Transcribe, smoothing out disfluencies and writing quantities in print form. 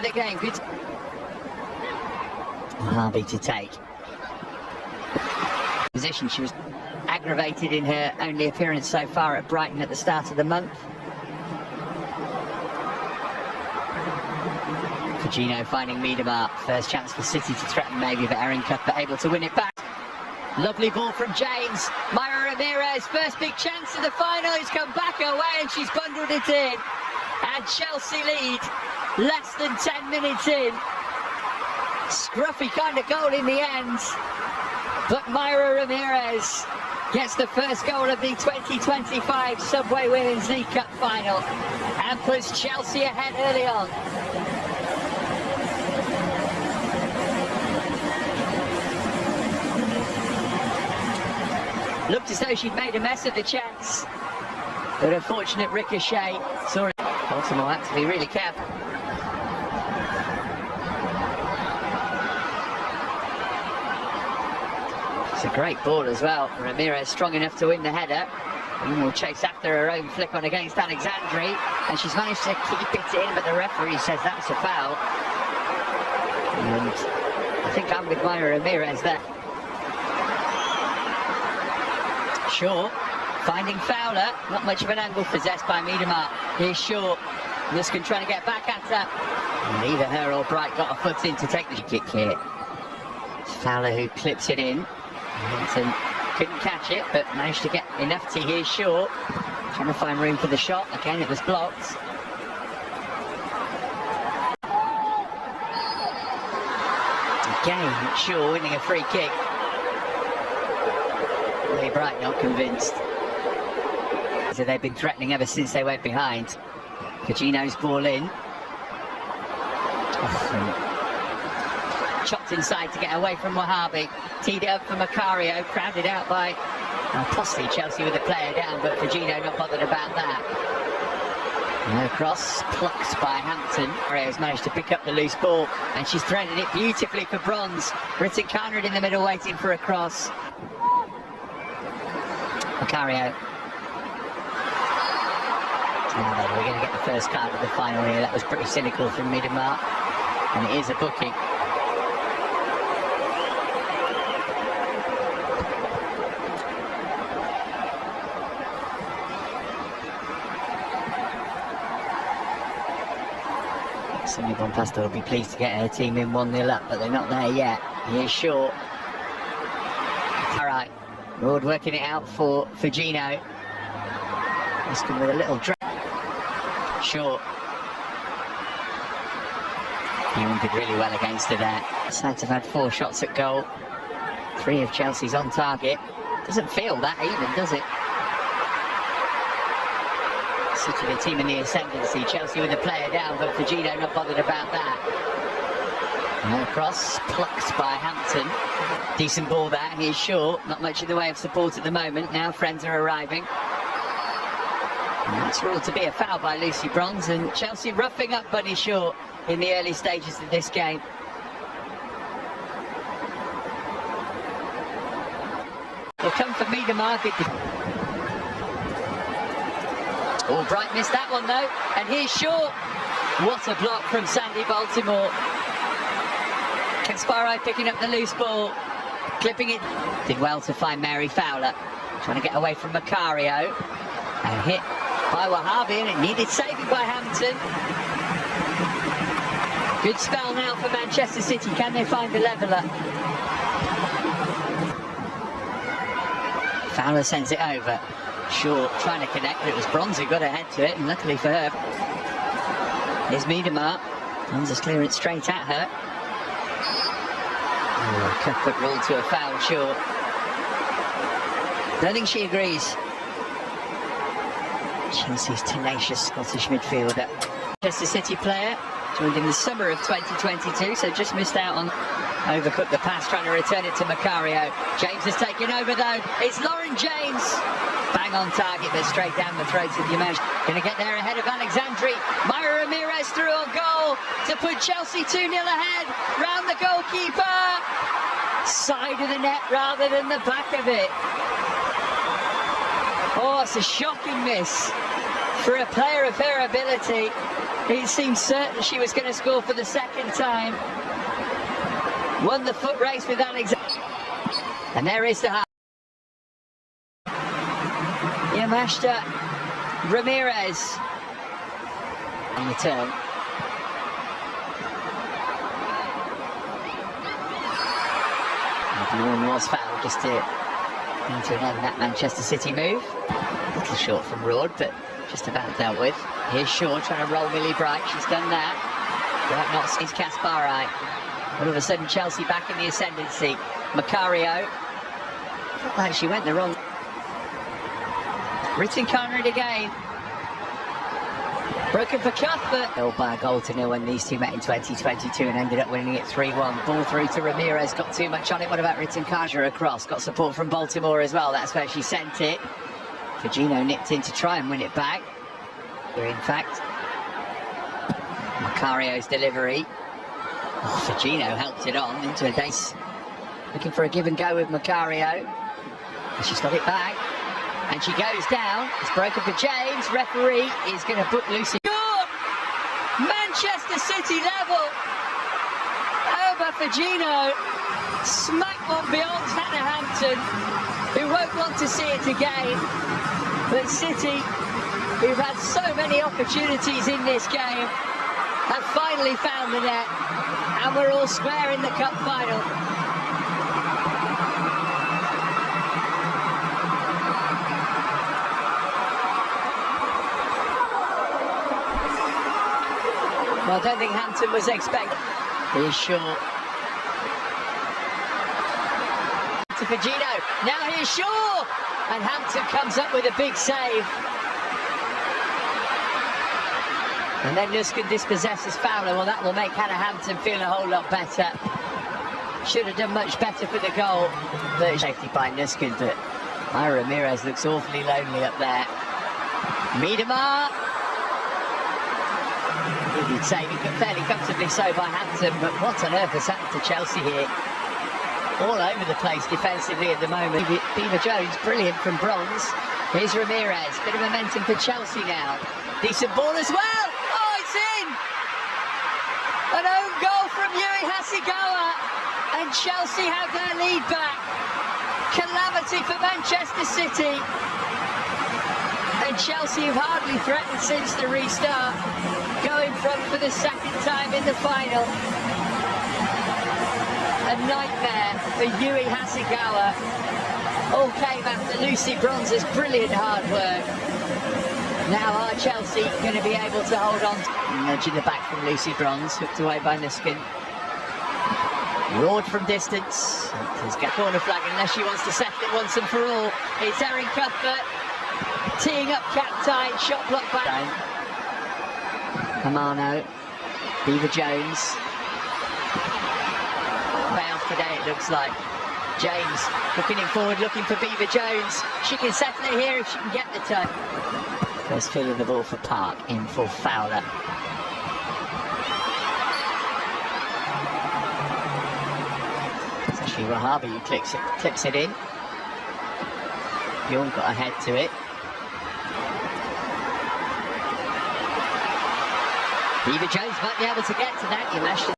for the game. Good. Harvey to take. Position. She was aggravated in her only appearance so far at Brighton at the start of the month. Gino finding Miedemar. First chance for City to threaten maybe the Erin Cup, but able to win it back. Lovely ball from James. Myra Ramirez, first big chance of the final. He's come back away and she's bundled it in. And Chelsea lead less than 10 minutes in. Scruffy kind of goal in the end. But Myra Ramirez gets the first goal of the 2025 Subway Women's League Cup final and puts Chelsea ahead early on. Looked as though she'd made a mess of the chance, but a fortunate ricochet saw it. Baltimore had to be really careful. It's a great ball as well. Ramirez strong enough to win the header. And will chase after her own flick on against Alexandri, and she's managed to keep it in, but the referee says that's a foul. And I think I'm with Myra Ramirez there. Short, finding Fowler, not much of an angle possessed by Miedemar. Here's Short, Luskin trying to get back at her. Neither her or Bright got a foot in to take the kick here. It's Fowler who clips it in. Hampton couldn't catch it, but managed to get enough to hear Short. Trying to find room for the shot. Again, it was blocked. Again, Shaw winning a free kick. Bright not convinced. So they've been threatening ever since they went behind. Cagino's ball in. Chopped inside to get away from Wahhabi. Teed it up for Macario, crowded out by possibly Chelsea with the player down, but Cagino not bothered about that. No cross, plucked by Hampton. Mario's managed to pick up the loose ball, and she's threaded it beautifully for Bronze. Ritten Conrad in the middle waiting for a cross. Macario. Oh, we're going to get the first card of the final here. That was pretty cynical from Miedemar, and it is a booking. Sonny Bonpasta will be pleased to get her team in 1-0 up, but they're not there yet. Here's Short. All right. Ward working it out for Gino. Luskin with a little drag. Short. Ewan did really well against her there. Saints have had 4 shots at goal. 3 of Chelsea's on target. Doesn't feel that even, does it? City, the team in the ascendancy. Chelsea with the player down, but Gino not bothered about that. No cross, plucked by Hampton. Decent ball there, here's Short. Not much in the way of support at the moment. Now friends are arriving. And that's ruled to be a foul by Lucy Bronze, and Chelsea roughing up Bunny Short in the early stages of this game. They'll come for Miedemar. Oh, Bright missed that one though, and here's Short. What a block from Sandy Baltimore. Caspari picking up the loose ball, clipping it. Did well to find Mary Fowler, trying to get away from Macario. And hit by Wahhabi, and it needed saving by Hampton. Good spell now for Manchester City. Can they find the leveller? Fowler sends it over. Short trying to connect, but it was Bronze who got ahead to it, and luckily for her. Here's Miedemar. Bronze's clearance straight at her. Oh, Cuthbert ruled to a foul, Short. Don't think she agrees. Chelsea's tenacious Scottish midfielder. Manchester City player, joined in the summer of 2022, so just missed out on overcooked the pass, trying to return it to Macario. James has taken over though. It's Lauren James. Bang on target, but straight down the throat of Dimash. Going to get there ahead of Alexandri. Myra Ramirez through on goal to put Chelsea 2-0 ahead. Round the goalkeeper. Side of the net rather than the back of it. Oh, it's a shocking miss for a player of her ability. It seemed certain she was going to score for the second time. Won the foot race with Alexander. And there is the half. Yamashita Ramirez on the turn. One was fouled just to into that Manchester City move. A little short from Road, but just about dealt with. Here's Shaw trying to roll Millie Bright. She's done that. Bright not sees Kaspari. All of a sudden, Chelsea back in the ascendancy. Macario. Felt like she went the wrong. Written cornered again. Broken for Cuthbert. Held by a goal to 0 when these two met in 2022 and ended up winning it 3-1. Ball through to Ramirez, got too much on it. What about Written Kaja across? Got support from Baltimore as well. That's where she sent it. Fagino nipped in to try and win it back. Here, in fact, Macario's delivery. Oh, Fagino helped it on into a base. Looking for a give and go with Macario. And she's got it back. And she goes down. It's broken for James. Referee is going to book Lucy. Good! Manchester City level. Over Fagino. Smack one beyond Hampton, who won't want to see it again. But City, who've had so many opportunities in this game, have finally found the net. And we're all square in the cup final. Well, I don't think Hampton was expecting. Here's Shaw. To Fagino. Now here's Shaw. And Hampton comes up with a big save. And then Nuskin dispossesses Fowler. Well, that will make Hannah Hampton feel a whole lot better. Should have done much better for the goal. But safety by Nuskin, but Myra Ramirez looks awfully lonely up there. Miedemar. He'd say fairly comfortably so by Hampton, but what on earth has happened to Chelsea here? All over the place defensively at the moment. Beaver Jones, brilliant from bronze. Here's Ramirez, bit of momentum for Chelsea now. Decent ball as well. Oh, it's in! An own goal from Yui Hasegawa, and Chelsea have their lead back. Calamity for Manchester City. And Chelsea have hardly threatened since the restart. Going front for the second time in the final. A nightmare for Yui Hasegawa. All came after Lucy Bronze's brilliant hard work. Now are Chelsea going to be able to hold on? Nudging the back from Lucy Bronze, hooked away by Nuskin. Roared from distance. He's got corner flag unless she wants to settle it once and for all. It's Erin Cuthbert teeing up cap tight, shot block back. Hamano, Beaver Jones. Way off today it looks like. James looking in forward, looking for Beaver Jones. She can settle it here if she can get the turn. First field of the ball for Park, in for Fowler. It's actually Wahabi who clips it in. Bjorn got ahead to it. Beaver Jones might be able to get to that. You mashed it.